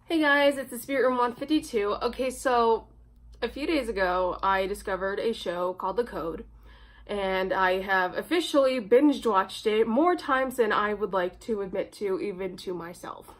Hey guys, it's the Spirit Room 152. Okay, so a few days ago, I discovered a show called The Code, and I have officially binge watched it more times than I would like to admit to, even to myself.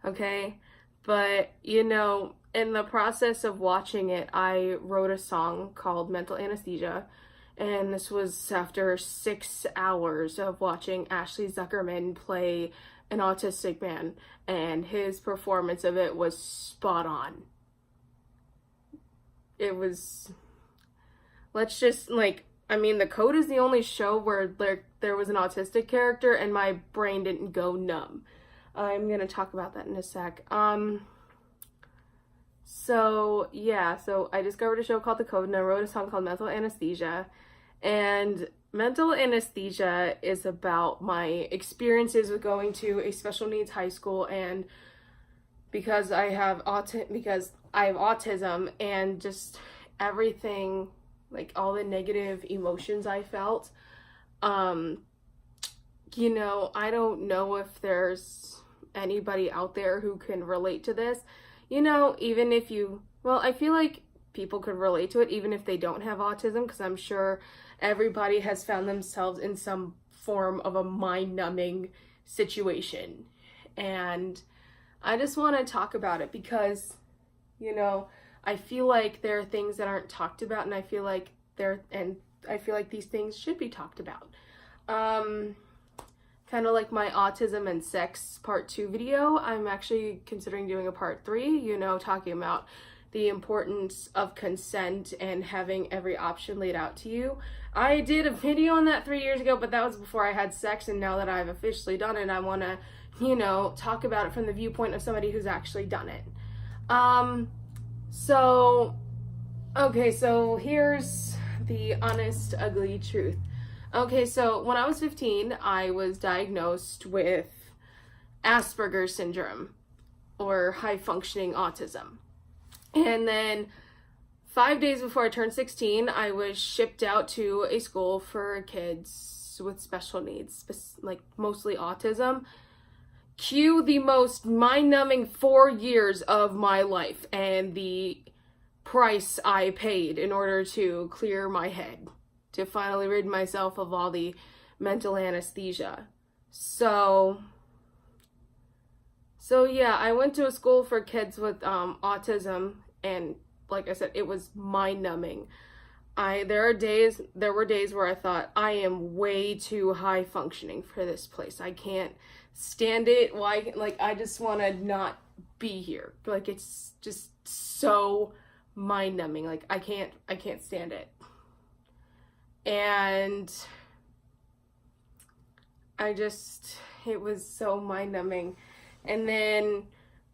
Okay, but in the process of watching it, I wrote a song called Mental Anesthesia, and this was after 6 hours of watching Ashley Zuckerman play an autistic man, and his performance of it was spot on. It was, let's just The Code is the only show where there was an autistic character and my brain didn't go numb. I'm gonna talk about that in a sec. So I discovered a show called The Code and I wrote a song called Mental Anesthesia. And Mental Anesthesia is about my experiences with going to a special needs high school, and because I have autism and just everything, like all the negative emotions I felt. I don't know if there's anybody out there who can relate to this. Even if I feel like people could relate to it even if they don't have autism, because I'm sure everybody has found themselves in some form of a mind-numbing situation. And I just want to talk about it because, I feel like there are things that aren't talked about, and I feel like these things should be talked about. Kind of like my autism and sex part 2 video, I'm actually considering doing a part 3, talking about the importance of consent and having every option laid out to you. I did a video on that 3 years ago, but that was before I had sex, and now that I've officially done it, I want to, talk about it from the viewpoint of somebody who's actually done it. So here's the honest, ugly truth. Okay, so when I was 15, I was diagnosed with Asperger's syndrome, or high-functioning autism. And then 5 days before I turned 16, I was shipped out to a school for kids with special needs, like mostly autism. Cue the most mind-numbing 4 years of my life and the price I paid in order to clear my head, to finally rid myself of all the mental anesthesia. So yeah, I went to a school for kids with autism, and like I said, it was mind-numbing. There were days where I thought, I am way too high functioning for this place. I can't stand it. I just want to not be here. Like, it's just so mind-numbing. Like, I can't stand it. And it was so mind-numbing. And then,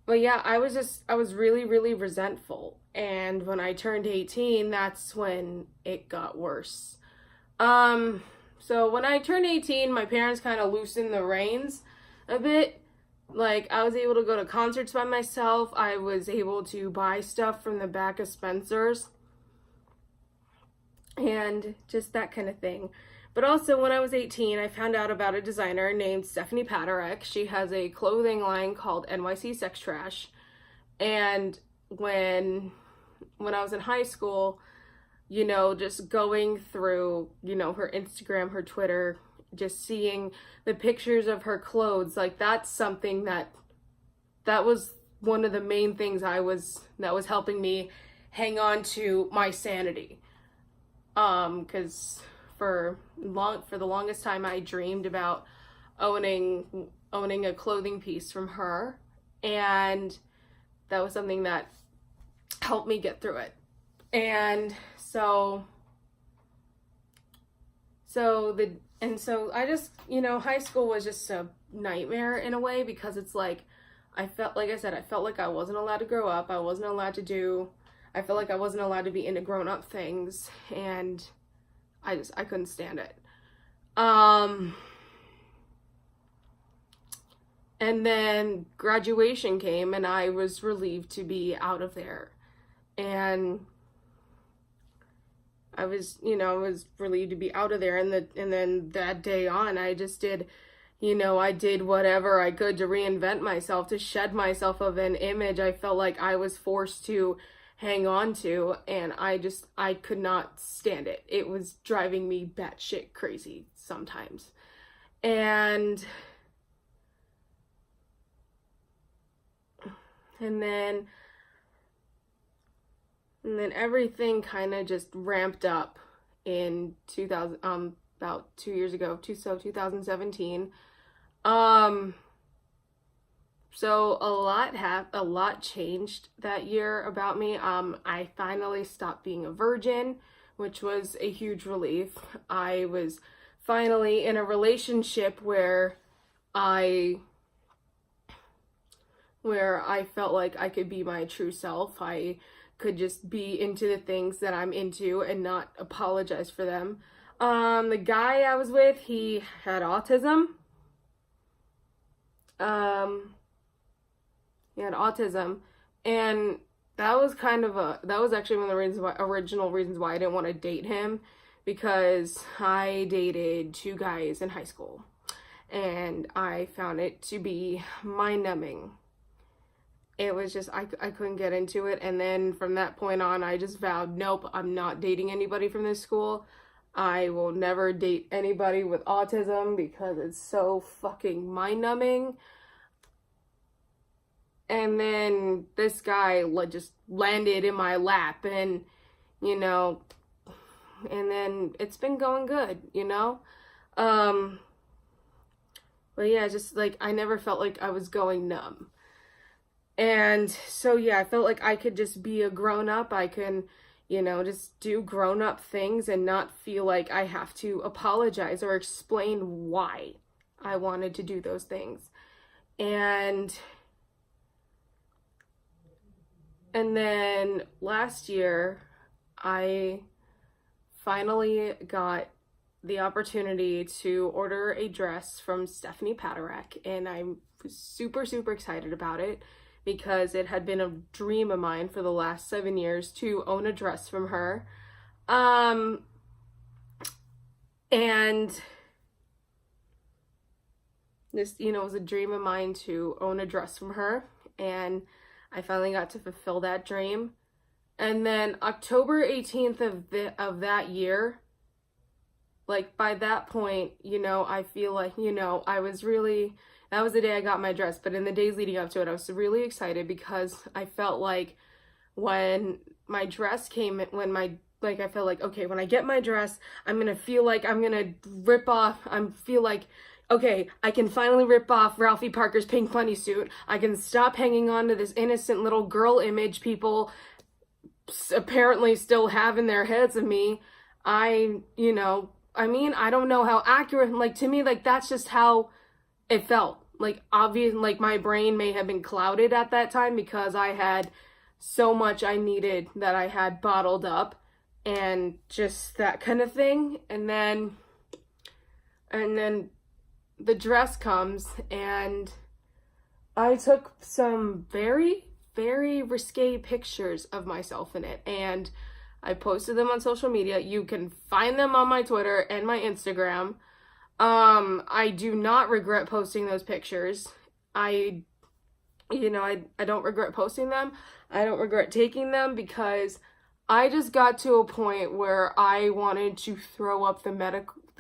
but yeah, I was really, really resentful. And when I turned 18, that's when it got worse. So when I turned 18, my parents kind of loosened the reins a bit. Like, I was able to go to concerts by myself. I was able to buy stuff from the back of Spencer's. And just that kind of thing. But also, when I was 18, I found out about a designer named Stephanie Paderek. She has a clothing line called NYC Sex Trash. And when I was in high school, just going through, her Instagram, her Twitter, just seeing the pictures of her clothes, like, that's something that was one of the main things that was helping me hang on to my sanity. Because for the longest time, I dreamed about owning a clothing piece from her, and that was something that helped me get through it. And so I just, high school was just a nightmare in a way, because it's like, I felt like I wasn't allowed to grow up. I felt like I wasn't allowed to be into grown-up things, and I couldn't stand it. And then graduation came, and I was relieved to be out of there. And I was relieved to be out of there, and then that day on, I just did, I did whatever I could to reinvent myself, to shed myself of an image I felt like I was forced to hang on to, and I could not stand it. It was driving me batshit crazy sometimes. And then everything kind of just ramped up in 2000, about 2 years ago, 2017. So a lot changed that year about me. I finally stopped being a virgin, which was a huge relief. I was finally in a relationship where I felt like I could be my true self. I could just be into the things that I'm into and not apologize for them. The guy I was with, he had autism. He had autism, and that was actually one of the original reasons why I didn't want to date him, because I dated 2 guys in high school, and I found it to be mind-numbing. It was just, I couldn't get into it, and then from that point on, I just vowed, nope, I'm not dating anybody from this school. I will never date anybody with autism because it's so fucking mind-numbing. And then this guy just landed in my lap, and, and then it's been going good, But yeah, just like, I never felt like I was going numb. And so, yeah, I felt like I could just be a grown-up. I can, just do grown-up things and not feel like I have to apologize or explain why I wanted to do those things. And then last year, I finally got the opportunity to order a dress from Stephanie Paderak, and I was super, super excited about it because it had been a dream of mine for the last 7 years to own a dress from her. And this, was a dream of mine to own a dress from her, and I finally got to fulfill that dream. And then October 18th of that year, like by that point, I feel like, that was the day I got my dress. But in the days leading up to it, I was really excited because I felt like when my dress came, I felt like, okay, when I get my dress, I'm going to feel like I'm going to okay, I can finally rip off Ralphie Parker's pink bunny suit. I can stop hanging on to this innocent little girl image people apparently still have in their heads of me. I don't know how accurate, to me, that's just how it felt. Obviously, my brain may have been clouded at that time because I had so much I needed that I had bottled up and just that kind of thing. And then the dress comes, and I took some very, very risque pictures of myself in it, and I posted them on social media. You can find them on my Twitter and my Instagram. I do not regret posting those pictures. I don't regret posting them. I don't regret taking them because I just got to a point where I wanted to throw up the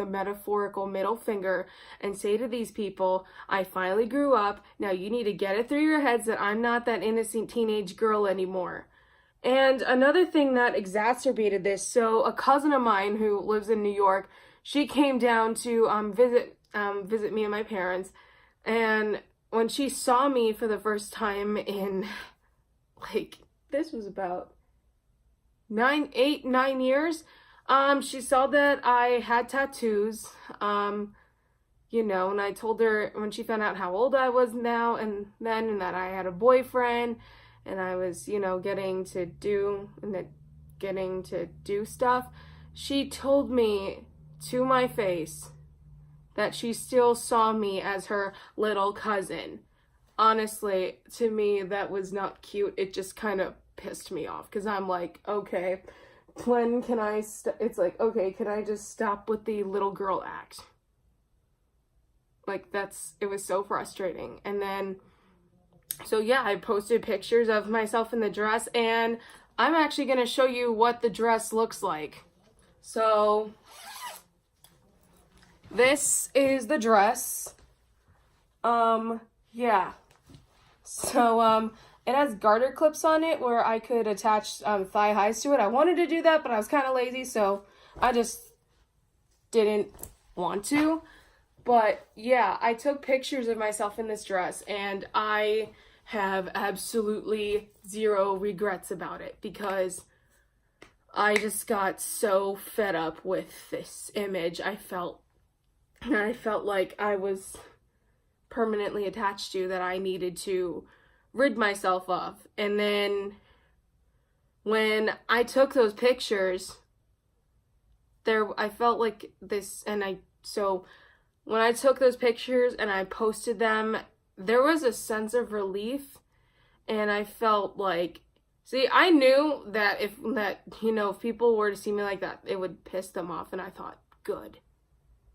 metaphorical middle finger and say to these people, I finally grew up. Now you need to get it through your heads that I'm not that innocent teenage girl anymore. And another thing that exacerbated this, so a cousin of mine who lives in New York, she came down to visit me and my parents, and when she saw me for the first time in, this was about 9 years, she saw that I had tattoos, and I told her when she found out how old I was now and then, and that I had a boyfriend, and I was, getting to do stuff, she told me to my face that she still saw me as her little cousin. Honestly, to me, that was not cute. It just kind of pissed me off because I'm like, okay, when can I it's like, okay, can I just stop with the little girl act? Like, it was so frustrating. And then, so yeah, I posted pictures of myself in the dress, and I'm actually going to show you what the dress looks like. So this is the dress. Yeah. So, it has garter clips on it where I could attach thigh highs to it. I wanted to do that, but I was kind of lazy, so I just didn't want to. But yeah, I took pictures of myself in this dress, and I have absolutely zero regrets about it, because I just got so fed up with this image. I felt like I was permanently attached to, that I needed to rid myself of. And then when I took those pictures, I felt like this, so when I took those pictures and I posted them, there was a sense of relief, and I felt like, see, I knew that if people were to see me like that, it would piss them off, and I thought, good.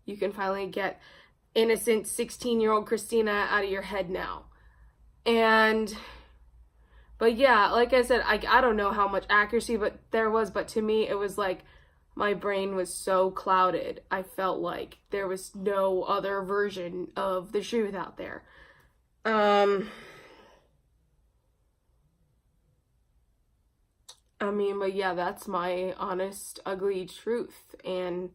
You can finally get innocent 16-year-old Christina out of your head now. But yeah, like I said, I don't know how much accuracy there was, but to me, it was like my brain was so clouded. I felt like there was no other version of the truth out there. But yeah, that's my honest, ugly truth. And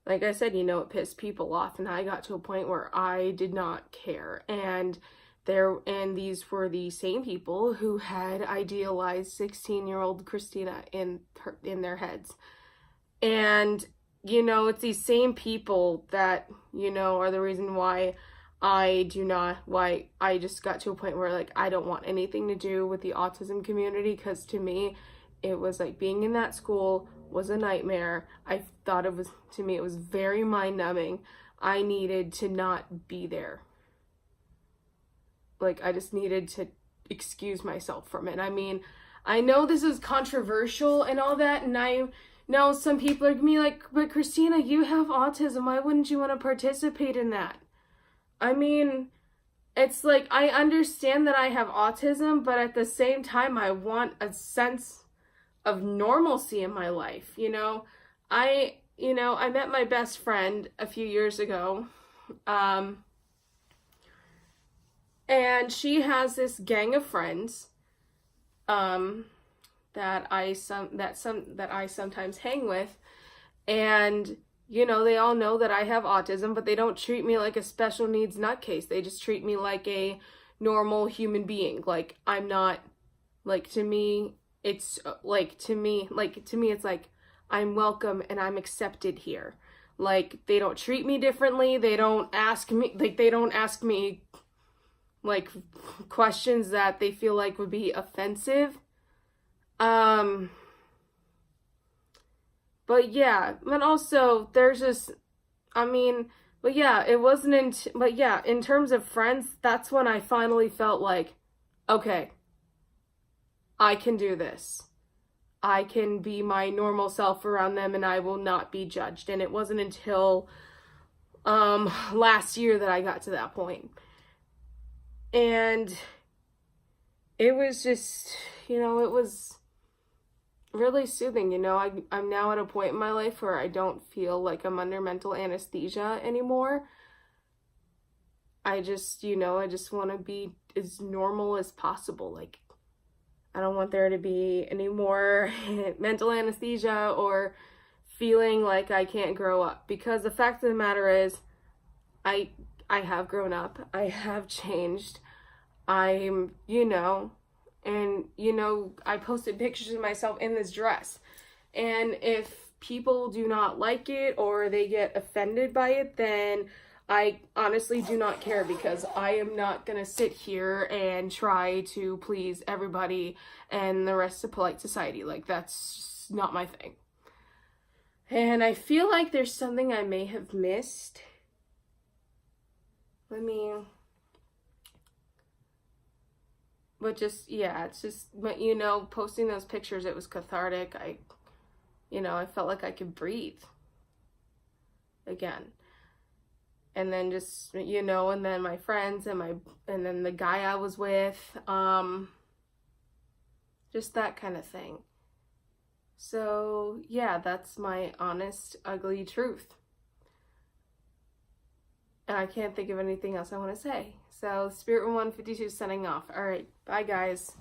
like I said, it pissed people off, and I got to a point where I did not care. And these were the same people who had idealized 16-year-old Christina in their heads. And, it's these same people that, are the reason why I just got to a point where, like, I don't want anything to do with the autism community, because to me, it was like being in that school was a nightmare. I thought it was very mind-numbing. I needed to not be there. Like, I just needed to excuse myself from it. I know this is controversial and all that, and I know some people are gonna be like, but Christina, you have autism. Why wouldn't you want to participate in that? It's like, I understand that I have autism, but at the same time, I want a sense of normalcy in my life. I met my best friend a few years ago, and she has this gang of friends, that I sometimes hang with, and they all know that I have autism, but they don't treat me like a special needs nutcase. They just treat me like a normal human being. Like, I'm not, like, to me it's like I'm welcome and I'm accepted here. Like, they don't treat me differently. They don't ask me like questions that they feel like would be offensive. But yeah, but also there's this, but yeah, in terms of friends, that's when I finally felt like, okay, I can do this. I can be my normal self around them, and I will not be judged. And it wasn't until last year that I got to that point. And it was just, it was really soothing. I'm now at a point in my life where I don't feel like I'm under mental anesthesia anymore. I just want to be as normal as possible. Like, I don't want there to be any more mental anesthesia or feeling like I can't grow up, because the fact of the matter is, I have grown up. I have changed. I posted pictures of myself in this dress. And if people do not like it or they get offended by it, then I honestly do not care, because I am not going to sit here and try to please everybody and the rest of polite society. Like, that's just not my thing. And I feel like there's something I may have missed. Posting those pictures, it was cathartic. I felt like I could breathe again. and then just, you know, and then my friends and then the guy I was with, just that kind of thing. So yeah, that's my honest, ugly truth. And I can't think of anything else I want to say. So Spirit 152 signing off. All right, bye guys.